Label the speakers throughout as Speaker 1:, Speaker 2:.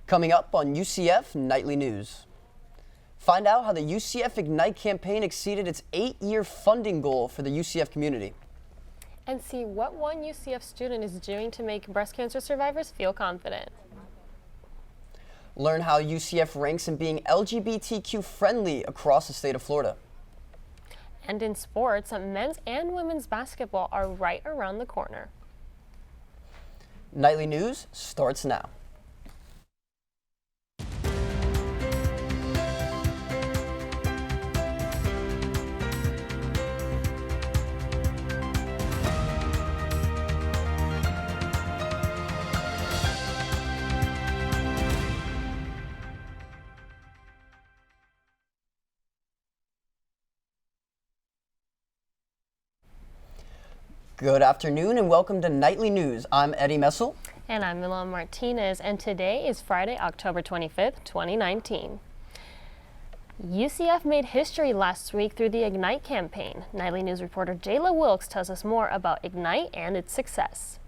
Speaker 1: Coming up on UCF Nightly News. Find out how the UCF Ignite campaign exceeded its 8-year funding goal for the UCF community.
Speaker 2: And see what one UCF student is doing to make breast cancer survivors feel confident.
Speaker 1: Learn how UCF ranks in being LGBTQ friendly across the state of Florida.
Speaker 2: And in sports, men's and women's basketball are right around the corner.
Speaker 1: Nightly News starts now. Good afternoon and welcome to Nightly News. I'm Eddie Messel.
Speaker 2: And I'm Milan Martinez, and today is Friday, October 25th, 2019. UCF made history last week through the Ignite campaign. Nightly News reporter Jayla Wilkes tells us more about Ignite and its success.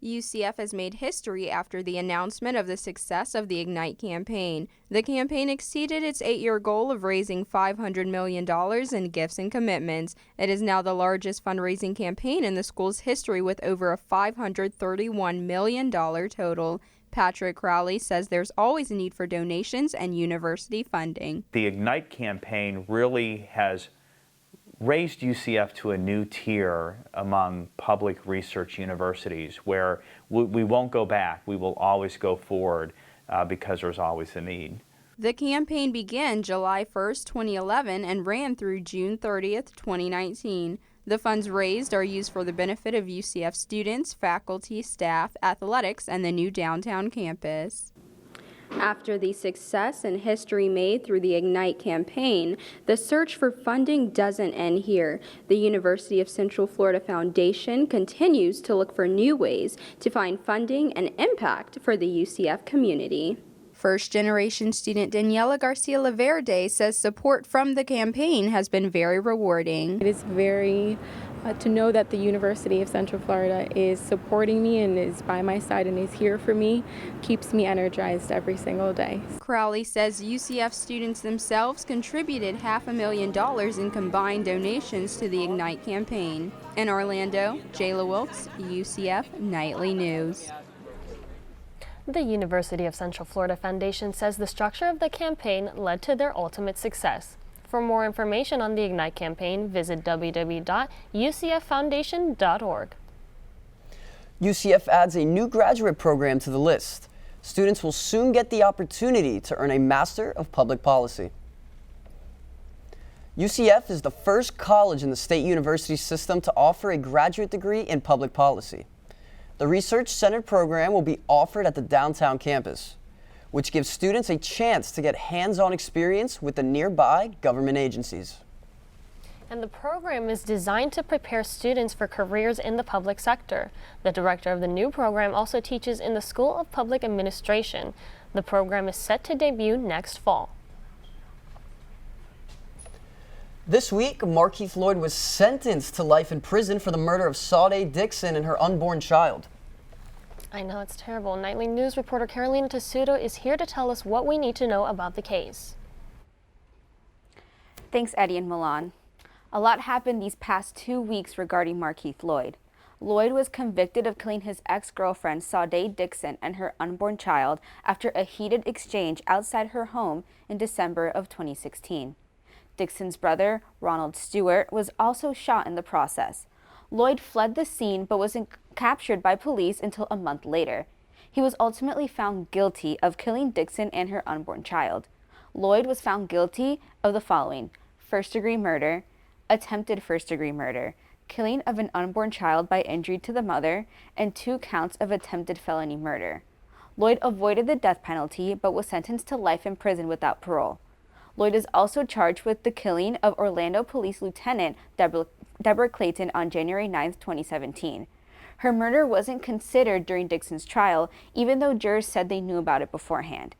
Speaker 3: UCF has made history after the announcement of the success of the Ignite campaign. The campaign exceeded its 8-year goal of raising $500 million in gifts and commitments. It is now the largest fundraising campaign in the school's history with over a $531 million total. Patrick Crowley says there's always a need for donations and university funding.
Speaker 4: The Ignite campaign really has raised UCF to a new tier among public research universities where we won't go back. We will always go forward because there's always a need.
Speaker 3: The campaign began July 1st, 2011 and ran through June 30th, 2019. The funds raised are used for the benefit of UCF students, faculty, staff, athletics, and the new downtown campus. After the success and history made through the Ignite campaign, the search for funding doesn't end here. The University of Central Florida Foundation continues to look for new ways to find funding and impact for the UCF community. First-generation student Daniela Garcia Laverde says support from the campaign has been very rewarding.
Speaker 5: It is very to know that the University of Central Florida is supporting me and is by my side and is here for me keeps me energized every single day.
Speaker 3: Crowley says UCF students themselves contributed $500,000 in combined donations to the Ignite campaign. In Orlando, Jayla Wilkes, UCF Nightly News.
Speaker 2: The University of Central Florida Foundation says the structure of the campaign led to their ultimate success. For more information on the Ignite campaign, visit www.ucffoundation.org.
Speaker 1: UCF adds a new graduate program to the list. Students will soon get the opportunity to earn a Master of Public Policy. UCF is the first college in the state university system to offer a graduate degree in public policy. The research-centered program will be offered at the downtown campus, which gives students a chance to get hands-on experience with the nearby government agencies.
Speaker 2: And the program is designed to prepare students for careers in the public sector. The director of the new program also teaches in the School of Public Administration. The program is set to debut next fall.
Speaker 1: This week, Markeith Lloyd was sentenced to life in prison for the murder of Sade Dixon and her unborn child.
Speaker 2: I know, it's terrible. Nightly News reporter Carolina Tessuto is here to tell us what we need to know about the case.
Speaker 6: Thanks, Eddie and Milan. A lot happened these past 2 weeks regarding Markeith Lloyd. Lloyd was convicted of killing his ex-girlfriend Sade Dixon and her unborn child after a heated exchange outside her home in December of 2016. Dixon's brother, Ronald Stewart, was also shot in the process. Lloyd fled the scene but wasn't captured by police until a month later. He was ultimately found guilty of killing Dixon and her unborn child. Lloyd was found guilty of the following: first-degree murder, attempted first-degree murder, killing of an unborn child by injury to the mother, and 2 counts of attempted felony murder. Lloyd avoided the death penalty but was sentenced to life in prison without parole. Lloyd is also charged with the killing of Orlando Police Lieutenant Deborah Clayton on January 9, 2017. Her murder wasn't considered during Dixon's trial, even though jurors said they knew about it beforehand.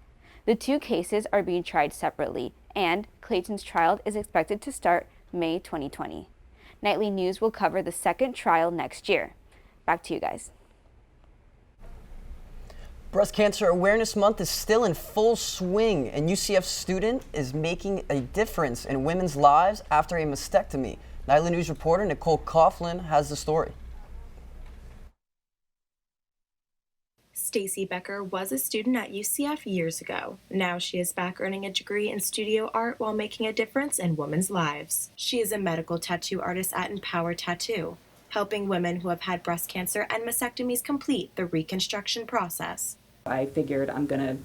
Speaker 6: The 2 cases are being tried separately, and Clayton's trial is expected to start May 2020. Nightly News will cover the second trial next year. Back to you guys.
Speaker 1: Breast Cancer Awareness Month is still in full swing, and UCF student is making a difference in women's lives after a mastectomy. Nightly News reporter Nicole Coughlin has the story.
Speaker 7: Stacy Becker was a student at UCF years ago. Now she is back earning a degree in studio art while making a difference in women's lives. She is a medical tattoo artist at Empower Tattoo, helping women who have had breast cancer and mastectomies complete the reconstruction process.
Speaker 8: I figured I'm going to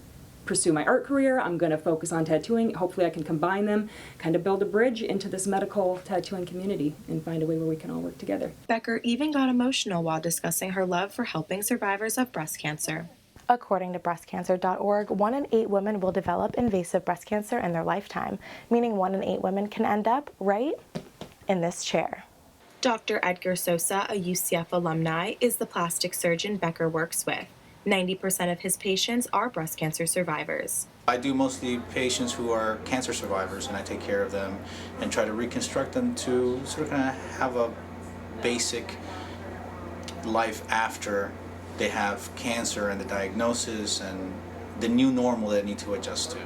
Speaker 8: pursue my art career, I'm going to focus on tattooing, hopefully I can combine them, kind of build a bridge into this medical tattooing community and find a way where we can all work together.
Speaker 7: Becker even got emotional while discussing her love for helping survivors of breast cancer.
Speaker 9: According to breastcancer.org, 1 in 8 women will develop invasive breast cancer in their lifetime, meaning 1 in 8 women can end up right in this chair.
Speaker 7: Dr. Edgar Sosa, a UCF alumni, is the plastic surgeon Becker works with. 90% of his patients are breast cancer survivors.
Speaker 10: I do mostly patients who are cancer survivors, and I take care of them and try to reconstruct them to sort of kind of have a basic life after they have cancer and the diagnosis and the new normal they need to adjust to.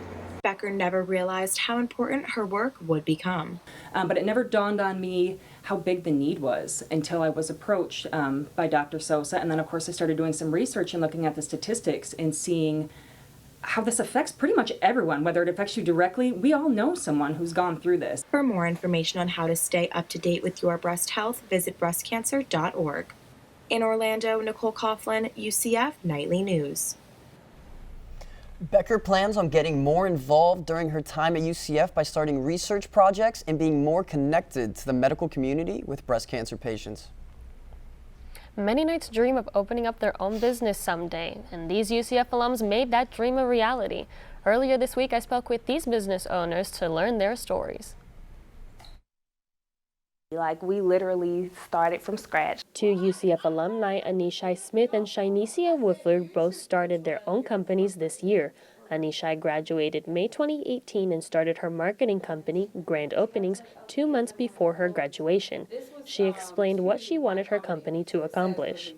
Speaker 7: Becker never realized how important her work would become.
Speaker 8: But it never dawned on me how big the need was until I was approached by Dr. Sosa. And then, of course, I started doing some research and looking at the statistics and seeing how this affects pretty much everyone, whether it affects you directly. We all know someone who's gone through this.
Speaker 7: For more information on how to stay up to date with your breast health, visit breastcancer.org. In Orlando, Nicole Coughlin, UCF Nightly News.
Speaker 1: Becker plans on getting more involved during her time at UCF by starting research projects and being more connected to the medical community with breast cancer patients.
Speaker 2: Many Knights dream of opening up their own business someday, and these UCF alums made that dream a reality. Earlier this week, I spoke with these business owners to learn their stories.
Speaker 9: Like, we literally started from scratch.
Speaker 2: Two UCF alumni, Anishai Smith and Shinicia Woodford, both started their own companies this year. Anishai graduated May 2018 and started her marketing company, Grand Openings, 2 months before her graduation. She explained what she wanted her company to accomplish.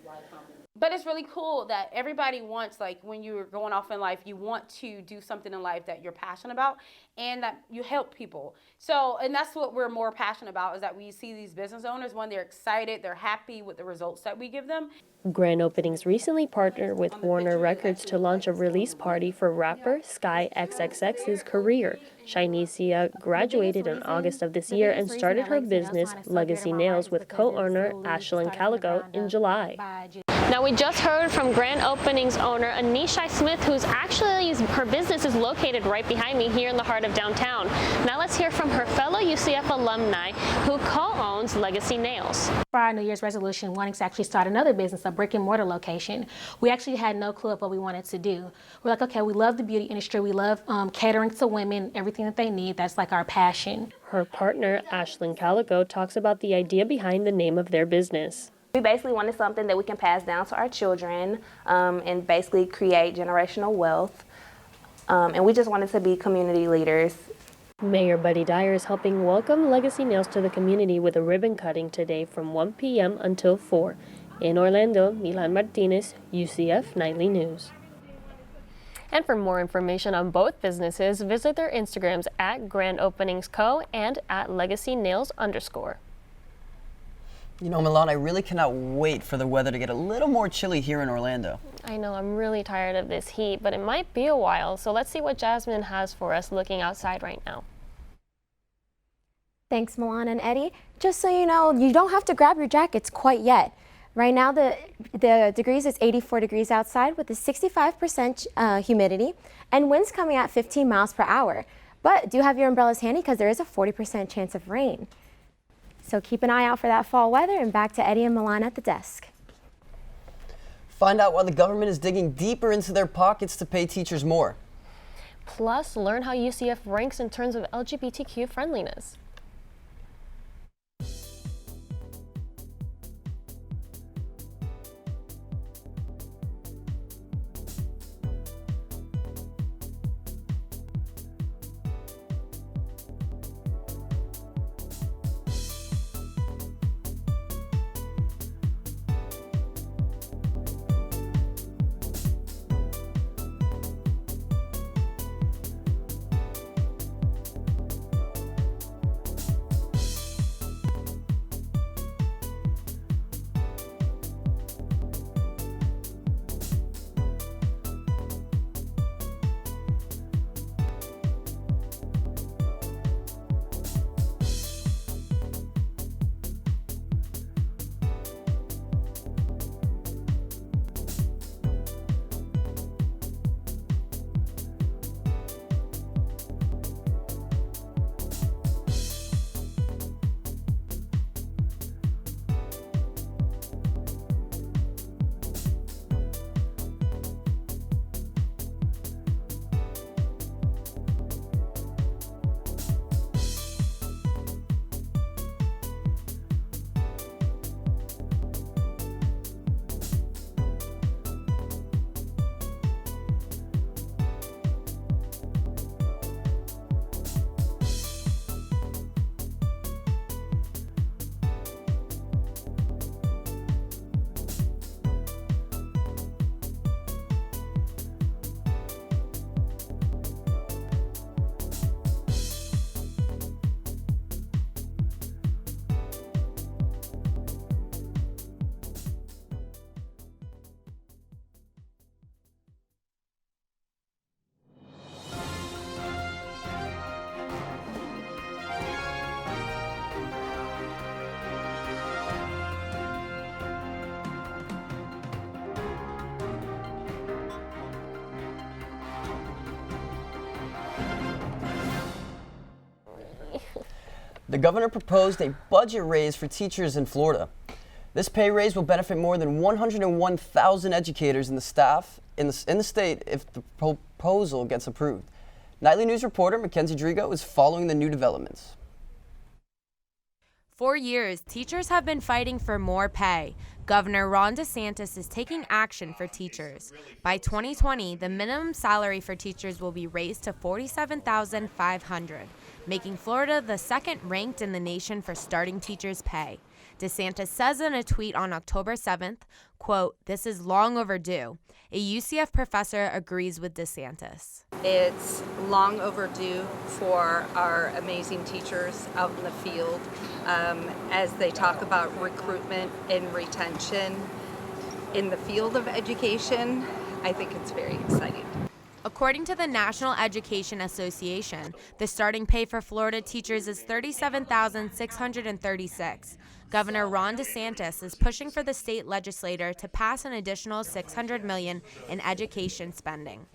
Speaker 11: But it's really cool that everybody wants, like, when you're going off in life, you want to do something in life that you're passionate about and that you help people. So, and that's what we're more passionate about, is that we see these business owners, when they're excited, they're happy with the results that we give them.
Speaker 2: Grand Openings recently partnered with Warner Records to launch a release party for rapper Sky XXX's career. Shinicia graduated in August of this year and started her business, Legacy Nails, with co-owner Ashlyn Calico in July. Now, we just heard from Grand Openings owner Anishai Smith, who's actually, her business is located right behind me here in the heart of downtown. Now let's hear from her fellow UCF alumni who co-owns Legacy Nails.
Speaker 12: For our New Year's resolution, wanting to actually start another business, a brick and mortar location, we actually had no clue of what we wanted to do. We're like, okay, we love the beauty industry. We love catering to women, everything that they need. That's like our passion.
Speaker 2: Her partner, Ashlyn Calico, talks about the idea behind the name of their business.
Speaker 9: We basically wanted something that we can pass down to our children and basically create generational wealth. And we just wanted to be community leaders.
Speaker 2: Mayor Buddy Dyer is helping welcome Legacy Nails to the community with a ribbon cutting today from 1 p.m. until 4. In Orlando, Milan Martinez, UCF Nightly News. And for more information on both businesses, visit their Instagrams at Grand Openings Co. and at Legacy Nails _.
Speaker 1: You know, Milan, I really cannot wait for the weather to get a little more chilly here in Orlando.
Speaker 2: I know, I'm really tired of this heat, but it might be a while, so let's see what Jasmine has for us looking outside right now.
Speaker 13: Thanks, Milan and Eddie. Just so you know, you don't have to grab your jackets quite yet. Right now, the degrees is 84 degrees outside with a 65% humidity and winds coming at 15 miles per hour. But do have your umbrellas handy because there is a 40% chance of rain. So keep an eye out for that fall weather, and back to Eddie and Milan at the desk.
Speaker 1: Find out why the government is digging deeper into their pockets to pay teachers more.
Speaker 2: Plus, learn how UCF ranks in terms of LGBTQ friendliness.
Speaker 1: The governor proposed a budget raise for teachers in Florida. This pay raise will benefit more than 101,000 educators and the staff in the state if the proposal gets approved. Nightly News reporter Mackenzie Drigo is following the new developments.
Speaker 14: For years, teachers have been fighting for more pay. Governor Ron DeSantis is taking action for teachers. By 2020, the minimum salary for teachers will be raised to $47,500, making Florida the second ranked in the nation for starting teachers' pay. DeSantis says in a tweet on October 7th, quote, "This is long overdue." A UCF professor agrees with DeSantis.
Speaker 15: It's long overdue for our amazing teachers out in the field as they talk about recruitment and retention in the field of education. I think it's very exciting.
Speaker 14: According to the National Education Association, the starting pay for Florida teachers is $37,636. Governor Ron DeSantis is pushing for the state legislature to pass an additional $600 million in education spending.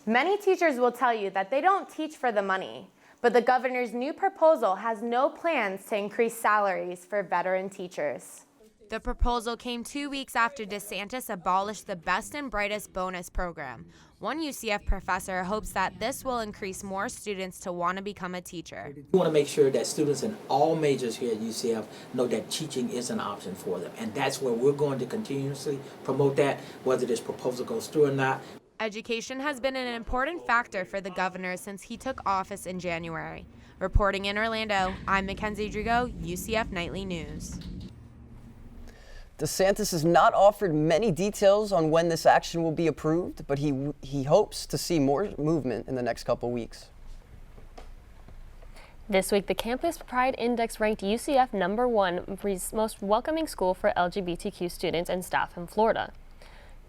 Speaker 9: Many teachers will tell you that they don't teach for the money, but the governor's new proposal has no plans to increase salaries for veteran teachers.
Speaker 14: The proposal came 2 weeks after DeSantis abolished the Best and Brightest bonus program. One UCF professor hopes that this will increase more students to want to become a teacher.
Speaker 16: We want to make sure that students in all majors here at UCF know that teaching is an option for them, and that's where we're going to continuously promote that, whether this proposal goes through or not.
Speaker 14: Education has been an important factor for the governor since he took office in January. Reporting in Orlando, I'm Mackenzie Drigo, UCF Nightly News.
Speaker 1: DeSantis has not offered many details on when this action will be approved, but he hopes to see more movement in the next couple weeks.
Speaker 2: This week, the Campus Pride Index ranked UCF #1 most welcoming school for LGBTQ students and staff in Florida.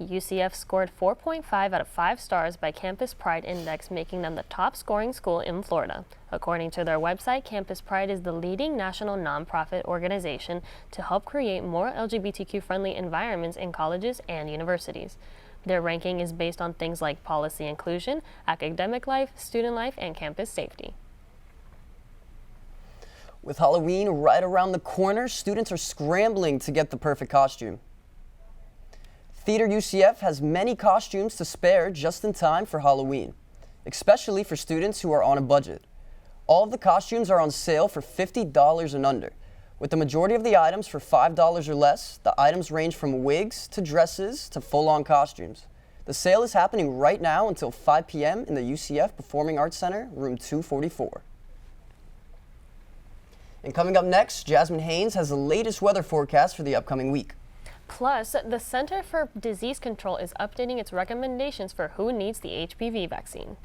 Speaker 2: UCF scored 4.5 out of 5 stars by Campus Pride Index, making them the top scoring school in Florida. According to their website, Campus Pride is the leading national nonprofit organization to help create more LGBTQ-friendly environments in colleges and universities. Their ranking is based on things like policy inclusion, academic life, student life, and campus safety.
Speaker 1: With Halloween right around the corner, students are scrambling to get the perfect costume. Theater UCF has many costumes to spare just in time for Halloween, especially for students who are on a budget. All of the costumes are on sale for $50 and under, with the majority of the items for $5 or less. The items range from wigs to dresses to full-on costumes. The sale is happening right now until 5 p.m. in the UCF Performing Arts Center, room 244. And coming up next, Jasmine Haynes has the latest weather forecast for the upcoming week.
Speaker 2: Plus, the Center for Disease Control is updating its recommendations for who needs the HPV vaccine.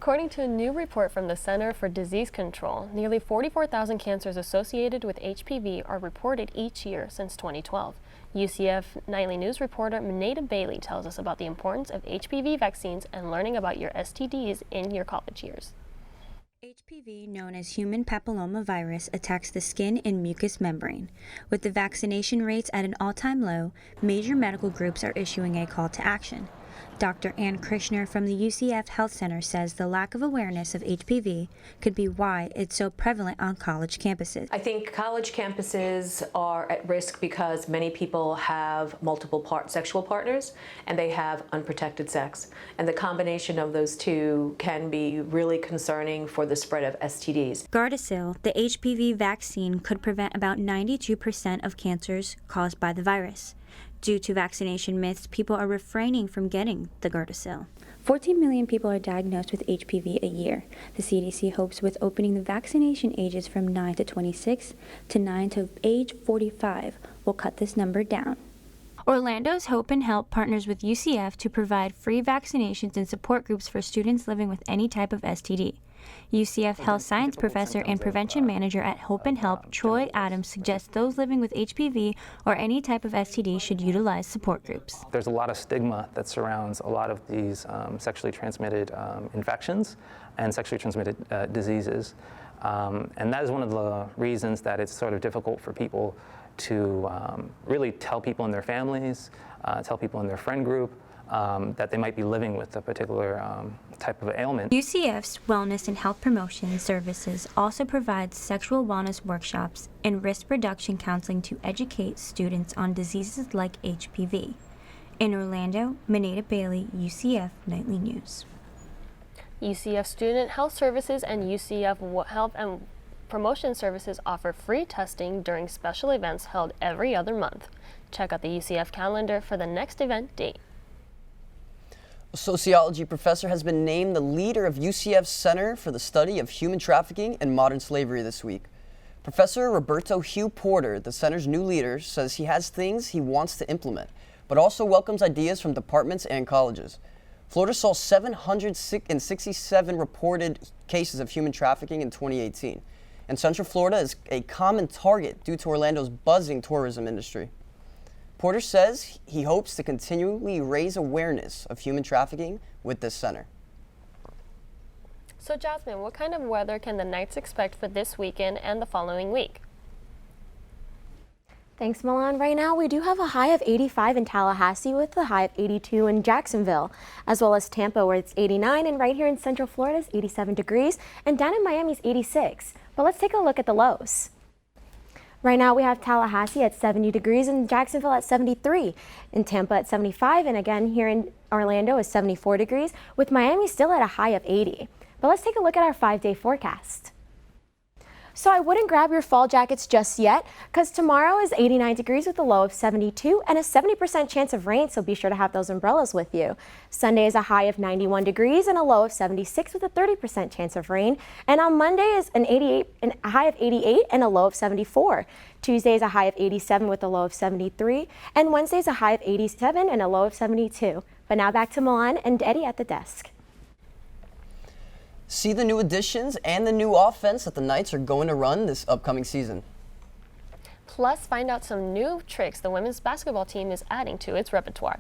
Speaker 2: According to a new report from the Center for Disease Control, nearly 44,000 cancers associated with HPV are reported each year since 2012. UCF Nightly News reporter Mineta Bailey tells us about the importance of HPV vaccines and learning about your STDs in your college years.
Speaker 17: HPV, known as human papillomavirus, attacks the skin and mucous membrane. With the vaccination rates at an all-time low, major medical groups are issuing a call to action. Dr. Ann Krishner from the UCF Health Center says the lack of awareness of HPV could be why it's so prevalent on college campuses.
Speaker 18: I think college campuses are at risk because many people have multiple sexual partners and they have unprotected sex. And the combination of those two can be really concerning for the spread of STDs.
Speaker 17: Gardasil, the HPV vaccine, could prevent about 92% of cancers caused by the virus. Due to vaccination myths, people are refraining from getting the Gardasil. 14 million people are diagnosed with HPV a year. The CDC hopes with opening the vaccination ages from 9 to 26 to 9 to age 45 will cut this number down. Orlando's Hope and Help partners with UCF to provide free vaccinations and support groups for students living with any type of STD. UCF Health Science Professor and Prevention Manager at Hope and Help, Troy Adams, suggests those living with HPV or any type of STD should utilize support groups.
Speaker 19: There's a lot of stigma that surrounds a lot of these sexually transmitted infections and sexually transmitted diseases. And that is one of the reasons that it's sort of difficult for people to really tell people in their families, tell people in their friend group, that they might be living with a particular type of ailment.
Speaker 17: UCF's Wellness and Health Promotion Services also provides sexual wellness workshops and risk reduction counseling to educate students on diseases like HPV. In Orlando, Mineta Bailey, UCF Nightly News.
Speaker 2: UCF Student Health Services and UCF Health and Promotion Services offer free testing during special events held every other month. Check out the UCF calendar for the next event date.
Speaker 1: A sociology professor has been named the leader of UCF's Center for the Study of Human Trafficking and Modern Slavery this week. Professor Roberto Hugh Porter, the center's new leader, says he has things he wants to implement, but also welcomes ideas from departments and colleges. Florida saw 767 reported cases of human trafficking in 2018, and Central Florida is a common target due to Orlando's buzzing tourism industry. Porter says he hopes to continually raise awareness of human trafficking with this center.
Speaker 2: So Jasmine, what kind of weather can the Knights expect for this weekend and the following week?
Speaker 13: Thanks, Milan. Right now, we do have a high of 85 in Tallahassee with a high of 82 in Jacksonville, as well as Tampa where it's 89, and right here in Central Florida is 87 degrees, and down in Miami is 86. But let's take a look at the lows. Right now we have Tallahassee at 70 degrees and Jacksonville at 73, in Tampa at 75, and again here in Orlando is 74 degrees, with Miami still at a high of 80. But let's take a look at our 5-day forecast. So I wouldn't grab your fall jackets just yet, because tomorrow is 89 degrees with a low of 72 and a 70% chance of rain, so be sure to have those umbrellas with you. Sunday is a high of 91 degrees and a low of 76 with a 30% chance of rain. And on Monday is a high of 88 and a low of 74. Tuesday is a high of 87 with a low of 73. And Wednesday is a high of 87 and a low of 72. But now back to Milan and Eddie at the desk.
Speaker 1: See the new additions and the new offense that the Knights are going to run this upcoming season.
Speaker 2: Plus, find out some new tricks the women's basketball team is adding to its repertoire.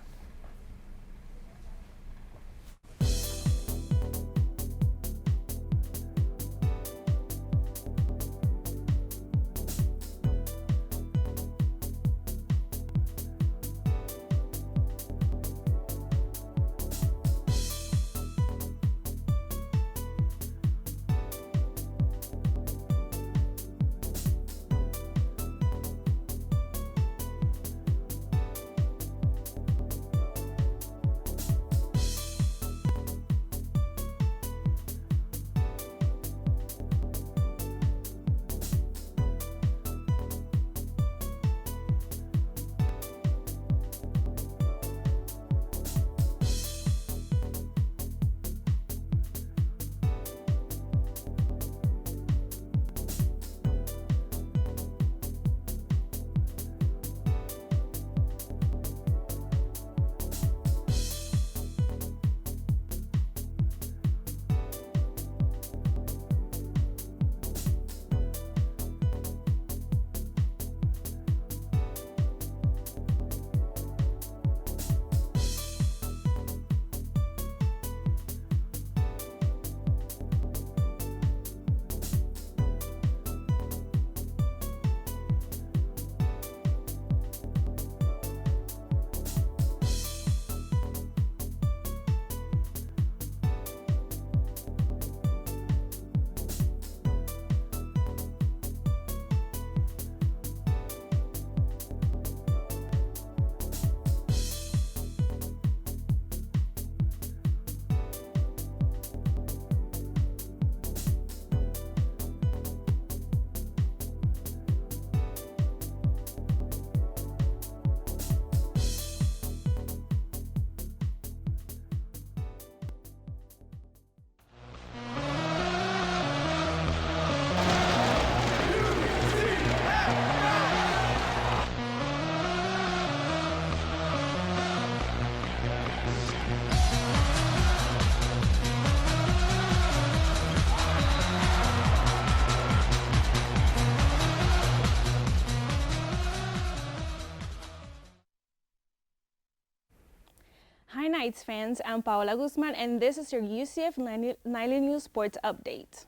Speaker 20: Knights fans, I'm Paola Guzman, and this is your UCF Nightly News Sports Update.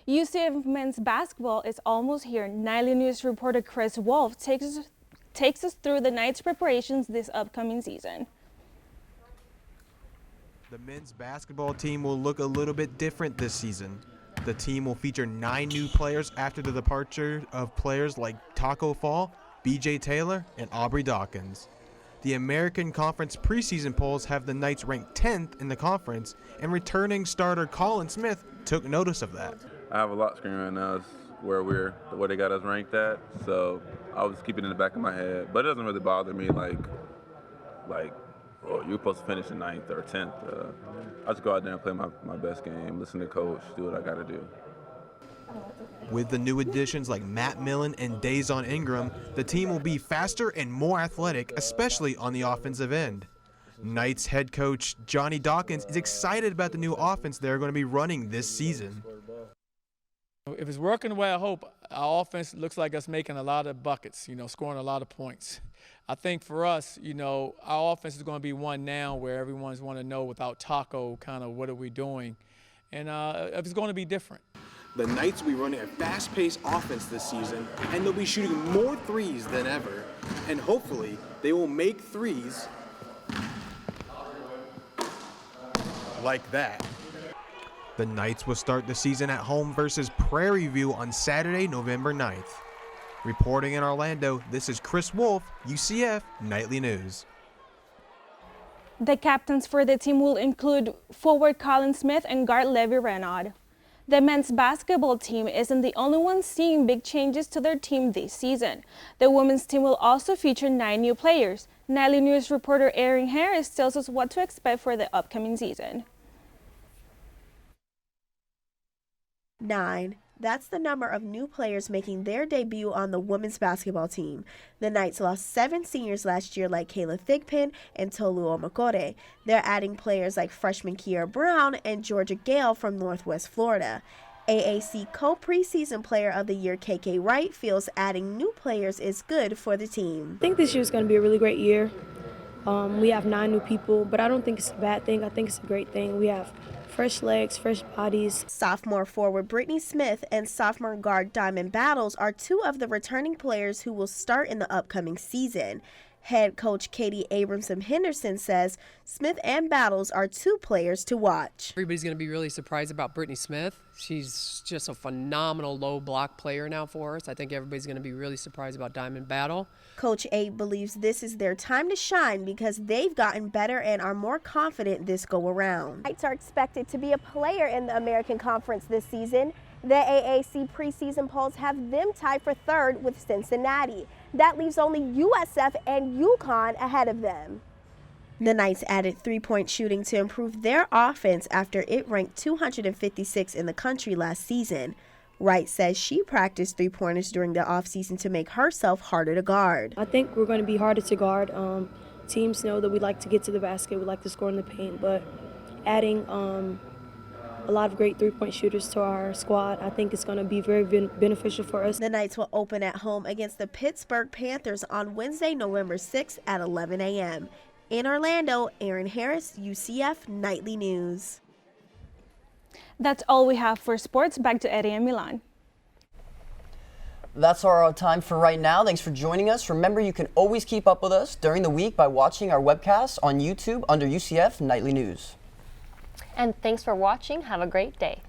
Speaker 20: UCF men's basketball is almost here. Nightly News reporter Chris Wolf takes us through the Knights' preparations this upcoming season.
Speaker 21: The men's basketball team will look a little bit different this season. The team will feature 9 new players after the departure of players like Taco Fall, BJ Taylor, and Aubrey Dawkins. The American Conference preseason polls have the Knights ranked 10th in the conference, and returning starter Colin Smith took notice of that.
Speaker 22: I have a lot screaming at us where they got us ranked at, so I was keeping it in the back of my head. But it doesn't really bother me like oh, you're supposed to finish in 9th or 10th. I just go out there and play my best game, listen to coach, do what I got to do.
Speaker 21: With the new additions like Matt Millen and Dazon Ingram, the team will be faster and more athletic, especially on the offensive end. Knights head coach Johnny Dawkins is excited about the new offense they're going to be running this season.
Speaker 23: If it's working the way I hope, our offense looks like us making a lot of buckets, scoring a lot of points. I think for us, our offense is going to be one now where everyone's want to know without Taco kind of what are we doing. And it's going to be different.
Speaker 21: The Knights will be running a fast-paced offense this season, and they'll be shooting more threes than ever. And hopefully, they will make threes like that. The Knights will start the season at home versus Prairie View on Saturday, November 9th. Reporting in Orlando, this is Chris Wolf, UCF Nightly News.
Speaker 20: The captains for the team will include forward Colin Smith and guard Levi Renaud. The men's basketball team isn't the only one seeing big changes to their team this season. The women's team will also feature 9 new players. Nightly News reporter Erin Harris tells us what to expect for the upcoming season.
Speaker 24: 9. That's the number of new players making their debut on the women's basketball team. The Knights lost 7 seniors last year like Kayla Thigpen and Tolu Omakore. They're adding players like freshman Kiera Brown and Georgia Gale from Northwest Florida. AAC co-preseason player of the year KK Wright feels adding new players is good for the team.
Speaker 25: I think this year is going to be a really great year. We have 9 new people, but I don't think it's a bad thing. I think it's a great thing. We have fresh legs, fresh bodies.
Speaker 24: Sophomore forward Brittany Smith and sophomore guard Diamond Battles are 2 of the returning players who will start in the upcoming season. Head coach Katie Abramson Henderson says Smith and Battles are 2 players to watch.
Speaker 26: Everybody's going to be really surprised about Brittany Smith. She's just a phenomenal low block player now for us. I think everybody's going to be really surprised about Diamond Battle.
Speaker 24: Coach Abe believes this is their time to shine because they've gotten better and are more confident this go around. Knights are expected to be a player in the American Conference this season. The AAC preseason polls have them tied for 3rd with Cincinnati. That leaves only USF and UConn ahead of them. The Knights added 3-point shooting to improve their offense after it ranked 256 in the country last season. Wright says she practiced 3-pointers during the offseason to make herself harder to guard.
Speaker 25: I think we're going to be harder to guard. Teams know that we like to get to the basket, we like to score in the paint, but adding a lot of great 3-point shooters to our squad, I think it's going to be very beneficial for us.
Speaker 24: The Knights will open at home against the Pittsburgh Panthers on Wednesday, November 6th at 11 a.m. In Orlando, Erin Harris, UCF Nightly News.
Speaker 20: That's all we have for sports. Back to Eddie and Milan.
Speaker 1: That's our time for right now. Thanks for joining us. Remember, you can always keep up with us during the week by watching our webcasts on YouTube under UCF Nightly News.
Speaker 2: And thanks for watching. Have a great day.